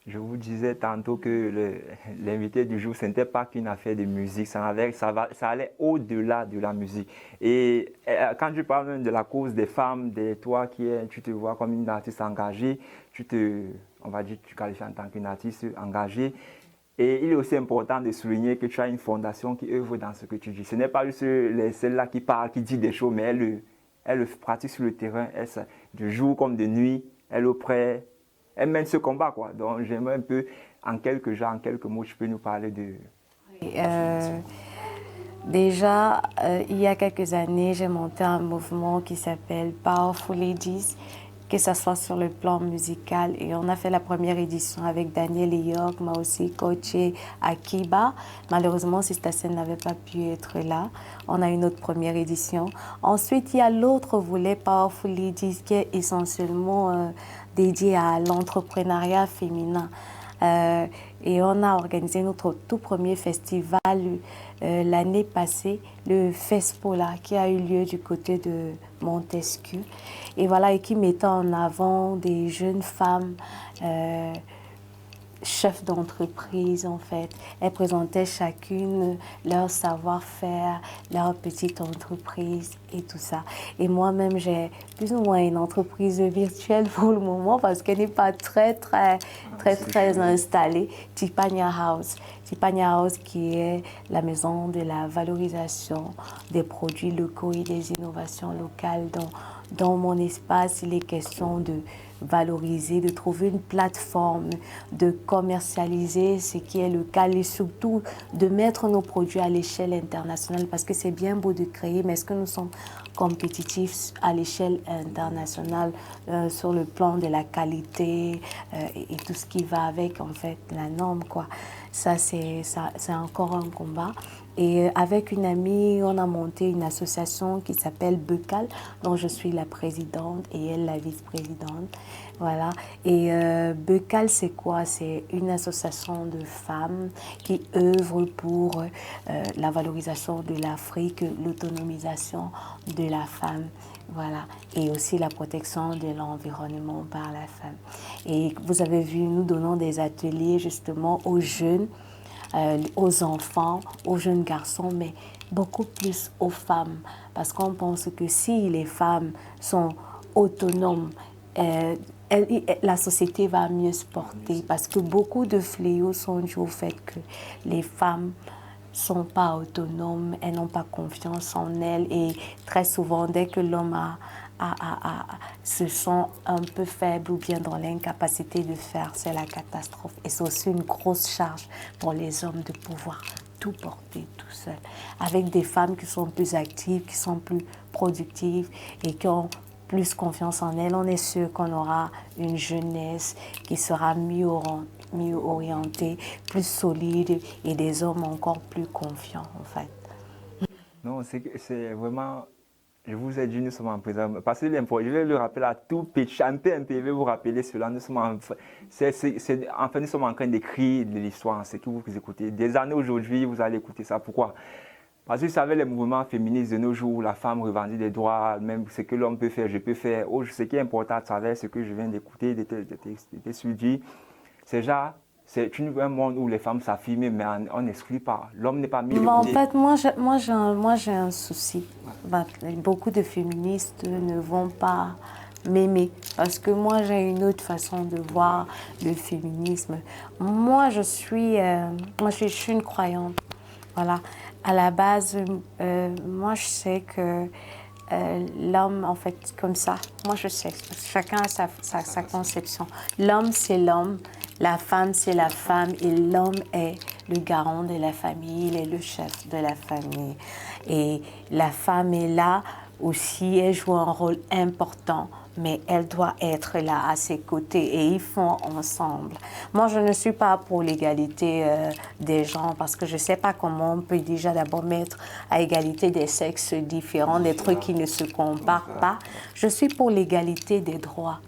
Je vous disais tantôt que l'invité du jour, ce n'était pas qu'une affaire de musique, ça allait au-delà de la musique. Et quand tu parles même de la cause des femmes, toi tu te vois comme une artiste engagée, on va dire, tu qualifies en tant qu'une artiste engagée. Et il est aussi important de souligner que tu as une fondation qui œuvre dans ce que tu dis. Ce n'est pas juste celle-là qui parle, qui dit des choses, mais elle le pratique sur le terrain, de jour comme de nuit, elle mène ce combat, quoi. Donc j'aimerais un peu, en quelques mots, tu peux nous parler de... Euh, Déjà, il y a quelques années, j'ai monté un mouvement qui s'appelle Powerful Ladies, que ce soit sur le plan musical. Et on a fait la première édition avec Daniel York, m'a aussi coaché Akiba. Malheureusement, Sister Sen n'avait pas pu être là. On a une autre première édition. Ensuite, il y a l'autre volet Powerful Ladies qui est essentiellement dédié à l'entrepreneuriat féminin. Et on a organisé notre tout premier festival l'année passée, le FESPOLA, qui a eu lieu du côté de Montesquieu. Et voilà, et qui mettait en avant des jeunes femmes chefs d'entreprise en fait. Elles présentaient chacune leur savoir-faire, leur petite entreprise et tout ça. Et moi-même, j'ai plus ou moins une entreprise virtuelle pour le moment parce qu'elle n'est pas très installée. Tipania House. Tipania House qui est la maison de la valorisation des produits locaux et des innovations locales. Dans mon espace, il est question de valoriser, de trouver une plateforme, de commercialiser ce qui est local et surtout de mettre nos produits à l'échelle internationale parce que c'est bien beau de créer, mais est-ce que nous sommes compétitifs à l'échelle internationale sur le plan de la qualité et tout ce qui va avec en fait la norme quoi. Ça c'est encore un combat. Et avec une amie, on a monté une association qui s'appelle Becal, dont je suis la présidente et elle la vice-présidente. Voilà. Et Becal, c'est quoi? C'est une association de femmes qui œuvrent pour la valorisation de l'Afrique, l'autonomisation de la femme. Voilà. Et aussi la protection de l'environnement par la femme. Et vous avez vu, nous donnons des ateliers justement aux jeunes, aux enfants, aux jeunes garçons, mais beaucoup plus aux femmes. Parce qu'on pense que si les femmes sont autonomes, la société va mieux se porter. Parce que beaucoup de fléaux sont dus au fait que les femmes ne sont pas autonomes, elles n'ont pas confiance en elles. Et très souvent, dès que l'homme se sent un peu faible ou bien dans l'incapacité de faire, c'est la catastrophe. Et c'est aussi une grosse charge pour les hommes de pouvoir tout porter tout seul. Avec des femmes qui sont plus actives, qui sont plus productives et qui ont plus confiance en elles, on est sûr qu'on aura une jeunesse qui sera mieux orientée, plus solide et des hommes encore plus confiants en fait. Non, c'est vraiment... Je vous ai dit, nous sommes en présence. Parce que je vais le rappeler à tout petit, un peu, je vais vous rappeler cela. Nous sommes enfin, nous sommes en train d'écrire de l'histoire, c'est que vous écoutez. Des années aujourd'hui, vous allez écouter ça. Pourquoi? Parce que vous savez, les mouvements féministes de nos jours, la femme revendique des droits, même ce que l'homme peut faire, je peux faire. Ce qui est important à travers ce que je viens d'écouter, de tes sujets, c'est genre, c'est un monde où les femmes s'affirment, mais on n'exclut pas. L'homme n'est pas mis de En côté. fait, moi j'ai un souci. Beaucoup de féministes ne vont pas m'aimer parce que moi j'ai une autre façon de voir le féminisme. Je suis une croyante. Voilà. À la base, moi je sais que l'homme, en fait, comme ça, moi je sais, chacun a sa conception. L'homme, c'est l'homme, la femme, c'est la femme, et l'homme est le garant de la famille, il est le chef de la famille. Et la femme est là aussi, elle joue un rôle important, mais elle doit être là à ses côtés et ils font ensemble. Moi, je ne suis pas pour l'égalité des gens parce que je ne sais pas comment on peut déjà d'abord mettre à égalité des sexes différents, des trucs qui ne se comparent pas. Je suis pour l'égalité des droits.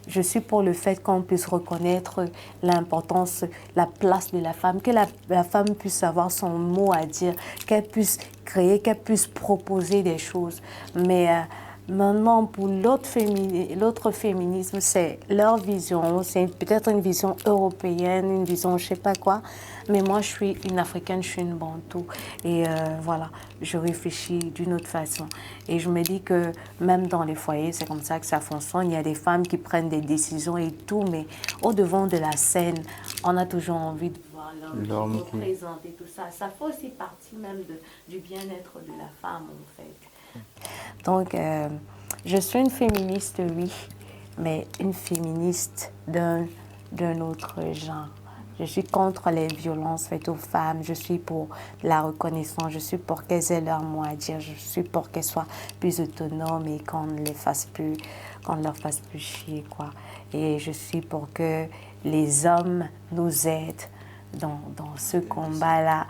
Je suis pour le fait qu'on puisse reconnaître l'importance, la place de la femme, que la femme puisse avoir son mot à dire, qu'elle puisse créer, qu'elle puisse proposer des choses. Mais Maintenant, pour l'autre féminisme, c'est leur vision, c'est peut-être une vision européenne, une vision je sais pas quoi, mais moi je suis une Africaine, je suis une Bantou et voilà, je réfléchis d'une autre façon. Et je me dis que même dans les foyers, c'est comme ça que ça fonctionne, il y a des femmes qui prennent des décisions et tout, mais au devant de la scène, on a toujours envie de voir l'homme qui représente et tout ça. Ça fait aussi partie même du bien-être de la femme en fait. Donc, je suis une féministe, oui, mais une féministe d'un autre genre. Je suis contre les violences faites aux femmes, je suis pour la reconnaissance, je suis pour qu'elles aient leur mot à dire, je suis pour qu'elles soient plus autonomes et qu'on ne leur fasse plus chier, quoi. Et je suis pour que les hommes nous aident dans ce combat-là.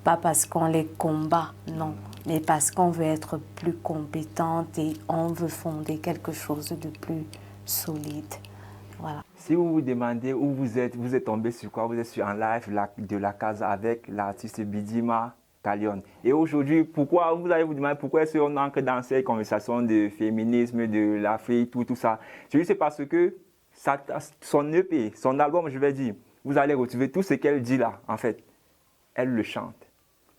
Pas parce qu'on les combat, non, mais parce qu'on veut être plus compétente et on veut fonder quelque chose de plus solide. Voilà. Si vous vous demandez où vous êtes tombé sur quoi? Vous êtes sur un live de la casa avec l'artiste Bidima Kalion. Et aujourd'hui, pourquoi vous allez vous demander pourquoi est-ce qu'on entre dans ces conversations de féminisme, de l'Afrique, tout ça? C'est parce que son EP, son album, je vais dire, vous allez retrouver tout ce qu'elle dit là, en fait. Elle le chante.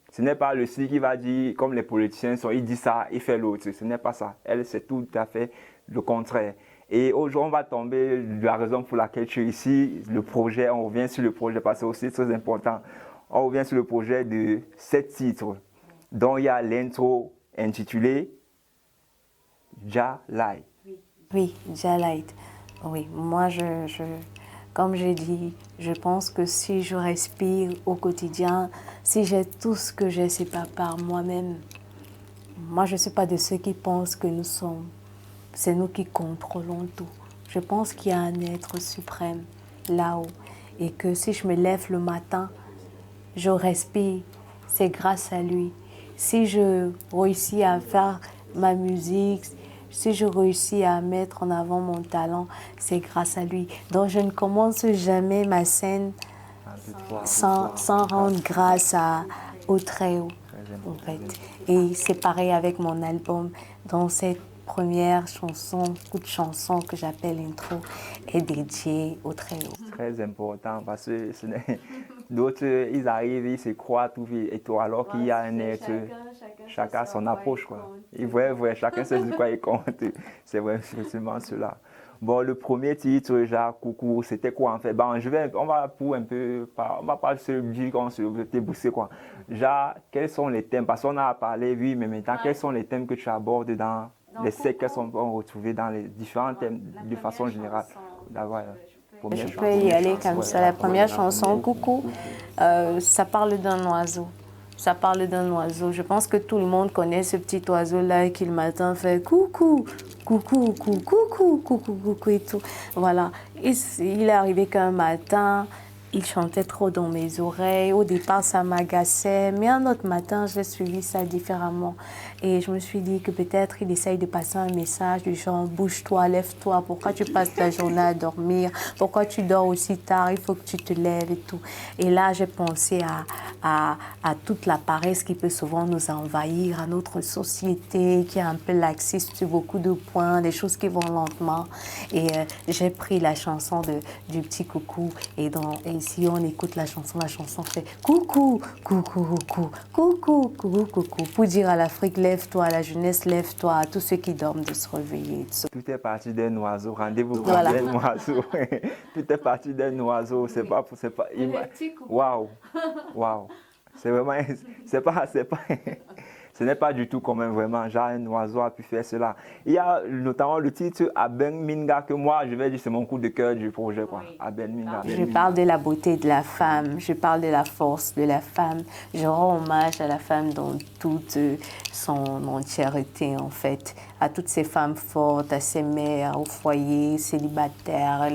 Ce n'est pas le style qui va dire, comme les politiciens sont, il dit ça, il fait l'autre. Ce n'est pas ça. Elle, c'est tout à fait le contraire. Et aujourd'hui, on va tomber de la raison pour laquelle tu es ici, le projet, on revient sur le projet parce que c'est aussi très important. On revient sur le projet de 7 titres, dont il y a l'intro intitulé Ja Light. Oui, Ja Light. Oui, moi, comme j'ai dit, je pense que si je respire au quotidien, si j'ai tout ce que j'ai, c'est pas par moi-même. Moi, je ne suis pas de ceux qui pensent que c'est nous qui contrôlons tout. Je pense qu'il y a un être suprême là-haut et que si je me lève le matin, je respire, c'est grâce à lui. Si je réussis à faire ma musique, si je réussis à mettre en avant mon talent, c'est grâce à lui. Donc je ne commence jamais ma scène sans rendre grâce au Très-Haut, en fait. Et c'est pareil avec mon album. Dans cette première chanson, coup de chanson que j'appelle intro, est dédiée au Très-Haut. Très important parce que d'autres, ils arrivent, ils se croient tout et tout, alors qu'il y a un être, chacun son approche, quoi. Ouais, chacun sait de quoi il compte. C'est vraiment cela. Bon, le premier titre, Jacques Coucou, c'était quoi en fait? Bon, on va pas se dire qu'on se débousser, quoi. Jacques, quels sont les thèmes? Parce qu'on a parlé, oui, mais maintenant, quels sont les thèmes que tu abordes dans les sectes qu'elles sont retrouvés dans les différents thèmes de façon générale? Je peux y aller comme ça. La première chanson, Coucou, ça parle d'un oiseau. Ça parle d'un oiseau. Je pense que tout le monde connaît ce petit oiseau-là qui le matin fait coucou, coucou, coucou, coucou, coucou, coucou et tout. Voilà. Il est arrivé qu'un matin, il chantait trop dans mes oreilles. Au départ, ça m'agaçait. Mais un autre matin, j'ai suivi ça différemment. Et je me suis dit que peut-être il essaye de passer un message du genre « Bouge-toi, lève-toi, pourquoi tu passes la journée à dormir? Pourquoi tu dors aussi tard? Il faut que tu te lèves et tout. » Et là, j'ai pensé à toute la paresse qui peut souvent nous envahir, à notre société qui est un peu laxiste sur beaucoup de points, des choses qui vont lentement. Et j'ai pris la chanson du petit coucou. Et si on écoute la chanson fait « Coucou, coucou, coucou, coucou, coucou, coucou » pour dire à l'Afrique « Lève-toi, à la jeunesse, lève-toi, à tous ceux qui dorment de se réveiller. » Tout est parti d'un oiseau. Rendez-vous Voilà. d'un oiseau. Tout est parti d'un oiseau. C'est pas. Waouh. Waouh. C'est vraiment. C'est pas. Ce n'est pas du tout comme vraiment, genre un oiseau a pu faire cela. Il y a notamment le titre Aben Minga que moi, je vais dire, c'est mon coup de cœur du projet, quoi. Oui. Aben Minga. Je parle de la beauté de la femme, je parle de la force de la femme. Je rends hommage à la femme dans toute son entièreté, en fait. À toutes ces femmes fortes, à ces mères au foyer, célibataires,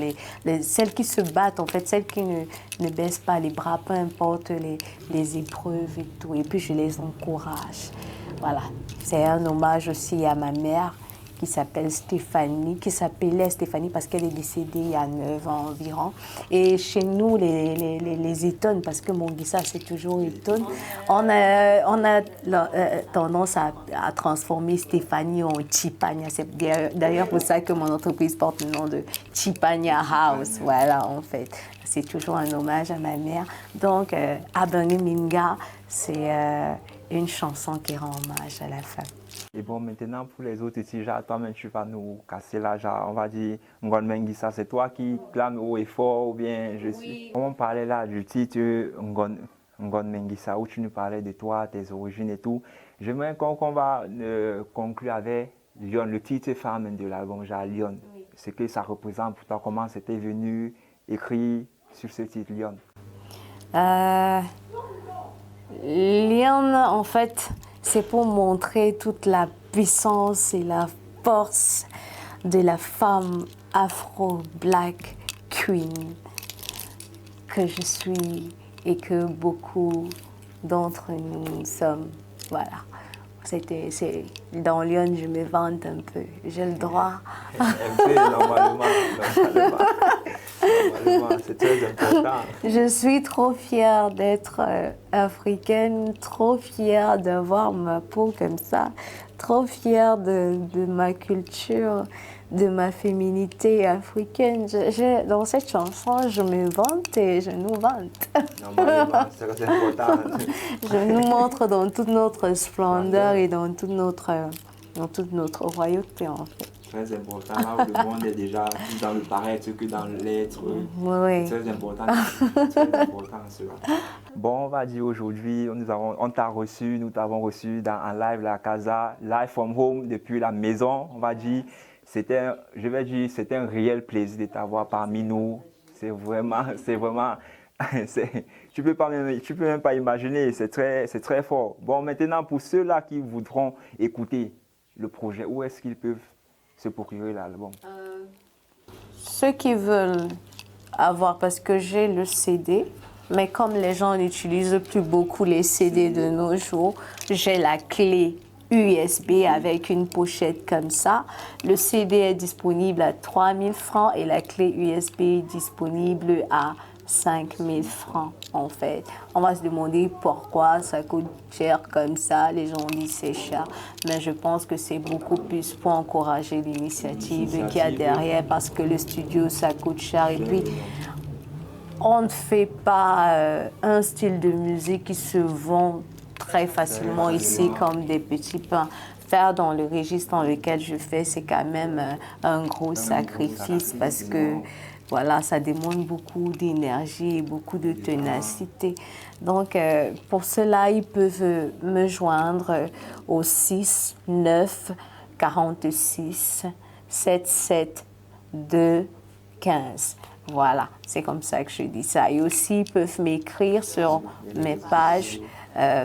celles qui se battent, en fait, celles qui ne baissent pas les bras, peu importe les épreuves et tout. Et puis, je les encourage. Voilà. C'est un hommage aussi à ma mère qui s'appelle Stéphanie, qui s'appelait Stéphanie parce qu'elle est décédée il y a 9 ans environ. Et chez nous, les Eton, parce que mon Guissa c'est toujours Eton, on a tendance à transformer Stéphanie en Chipania. C'est d'ailleurs pour ça que mon entreprise porte le nom de Chipania House. Voilà, en fait. C'est toujours un hommage à ma mère. Donc, Abani Minga, c'est une chanson qui rend hommage à la femme. Et bon, maintenant, pour les autres ici, toi-même, tu vas nous casser là, on va dire, Ngon Menguissa, c'est toi qui clame haut et fort, ou bien je suis. On parlait là du titre Ngon Menguissa, où tu nous parlais de toi, tes origines et tout. J'aimerais qu'on va conclure avec Lyon, le titre femme de l'album, Lyon. Oui. Ce que ça représente pour toi, comment c'était venu écrit sur ce titre, Lyon. Lyon, en fait, c'est pour montrer toute la puissance et la force de la femme afro-black queen que je suis et que beaucoup d'entre nous sommes. Voilà. Dans Lyon, je me vante un peu. J'ai le droit. Un peu, normalement, c'est très important. Je suis trop fière d'être africaine, trop fière d'avoir ma peau comme ça, trop fière de ma culture, de ma féminité africaine. Dans cette chanson, je me vante et je nous vante. Normalement, c'est très important. Je nous montre dans toute notre splendeur et dans toute notre royauté, en fait. Très important, là où le monde est déjà plus dans le paraître que dans l'être. Oui. C'est très important, très important cela. Bon, on va dire aujourd'hui, on t'a reçu, nous t'avons reçu en live la Casa, live from home, depuis la maison, on va dire. C'était un réel plaisir de t'avoir parmi nous. C'est vraiment, tu peux même pas imaginer, c'est très fort. Bon, maintenant, pour ceux-là qui voudront écouter le projet, où est-ce qu'ils peuvent se procurer l'album? Ceux qui veulent avoir, parce que j'ai le CD, mais comme les gens n'utilisent plus beaucoup les CD de nos jours, j'ai la clé USB avec une pochette comme ça. Le CD est disponible à 3 000 francs et la clé USB est disponible à 5 000 francs en fait. On va se demander pourquoi ça coûte cher comme ça. Les gens disent c'est cher, mais je pense que c'est beaucoup plus pour encourager l'initiative qu'il y a derrière parce que le studio ça coûte cher et puis on ne fait pas un style de musique qui se vend très facilement ici comme des petits pains. Faire dans le registre dans lequel je fais, c'est quand même un gros sacrifice parce que voilà, ça demande beaucoup d'énergie et beaucoup de ténacité. Donc, pour cela, ils peuvent me joindre au 6 9 46 77 2 15. Voilà, c'est comme ça que je dis ça. Et aussi, ils peuvent m'écrire sur mes pages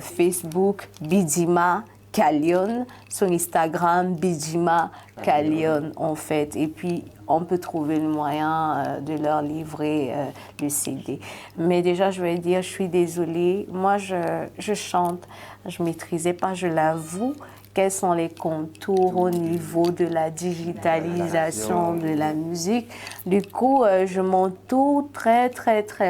Facebook Bidima Kalion, sur Instagram Bidima Kalion en fait. Et puis, on peut trouver le moyen de leur livrer le CD. Mais déjà, je vais dire, je suis désolée. Moi, je chante, je ne maîtrisais pas, je l'avoue. Quels sont les contours au niveau de la digitalisation de la musique. Du coup, je m'entoure très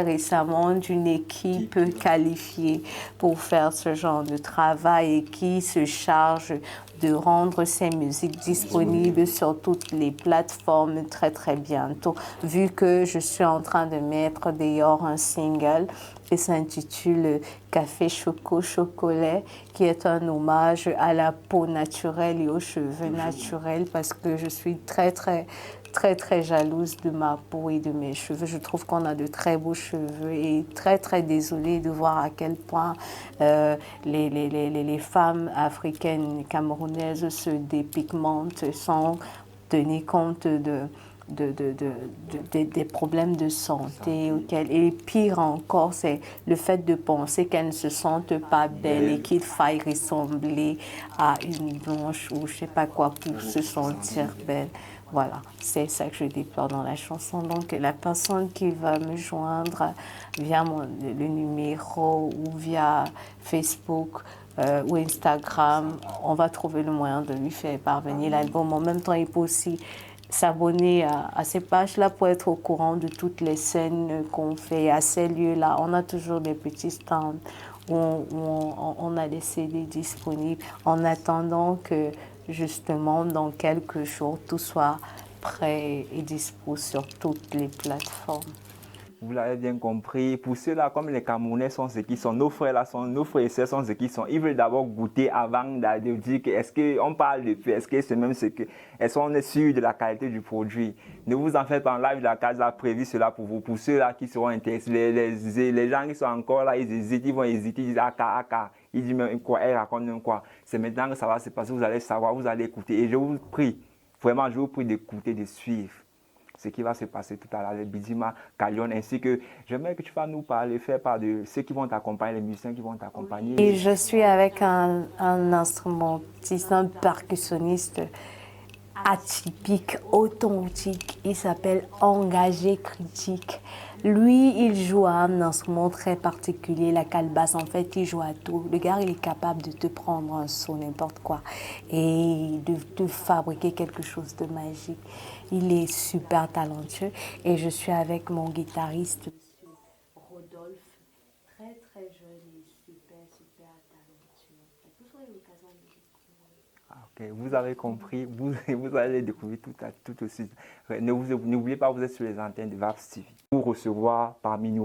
récemment d'une équipe qualifiée pour faire ce genre de travail et qui se charge de rendre ces musiques disponibles sur toutes les plateformes très bientôt, vu que je suis en train de mettre dehors un single qui s'intitule Café Choco Chocolat, qui est un hommage à la peau naturelle et aux cheveux naturels, parce que je suis très jalouse de ma peau et de mes cheveux. Je trouve qu'on a de très beaux cheveux et très désolée de voir à quel point les femmes africaines camerounaises se dépigmentent sans tenir compte des problèmes de santé auxquels, et pire encore, c'est le fait de penser qu'elles ne se sentent pas belles et qu'il faille ressembler à une blanche ou je sais pas quoi pour se sentir belle. Voilà, c'est ça que je déplore dans la chanson. Donc la personne qui va me joindre via le numéro ou via Facebook ou Instagram, on va trouver le moyen de lui faire parvenir l'album. En même temps, il peut aussi s'abonner à ces pages-là pour être au courant de toutes les scènes qu'on fait à ces lieux-là. On a toujours des petits stands où on a des CD disponibles en attendant que justement dans quelques jours tout soit prêt et dispo sur toutes les plateformes. Vous l'avez bien compris. Pour ceux-là, comme les Camerounais sont ce qu'ils sont, nos frères là sont, nos frères et sœurs sont ce qu'ils sont. Ils veulent d'abord goûter avant de dire que est-ce qu'on parle de fait, est-ce que c'est même ce que, est-ce qu'on est sûr de la qualité du produit. Ne vous en faites pas, en live, la case a prévu cela pour vous. Pour ceux-là qui seront intéressés, les gens qui sont encore là, ils hésitent, ils vont hésiter, ils disent aka. Ils disent même quoi, elle raconte même quoi. C'est maintenant que ça va se passer, vous allez savoir, vous allez écouter. Et je vous prie, vraiment, je vous prie d'écouter, de suivre ce qui va se passer tout à l'heure, les Bidima, Kalion, ainsi que j'aimerais que tu vas nous parler, faire part de ceux qui vont t'accompagner, les musiciens qui vont t'accompagner. Et je suis avec un instrumentiste, un percussionniste atypique, authentique. Il s'appelle Engagé Critique. Lui, il joue à un instrument très particulier, la calebasse. En fait, il joue à tout. Le gars, il est capable de te prendre un son, n'importe quoi, et de fabriquer quelque chose de magique. Il est super talentueux. Et je suis avec mon guitariste, Rodolphe, très jeune et super talentueux. Vous aurez l'occasion de Ok, vous avez compris, vous allez découvrir tout de suite. N'oubliez pas, vous êtes sur les antennes de VAPS TV pour recevoir parmi nous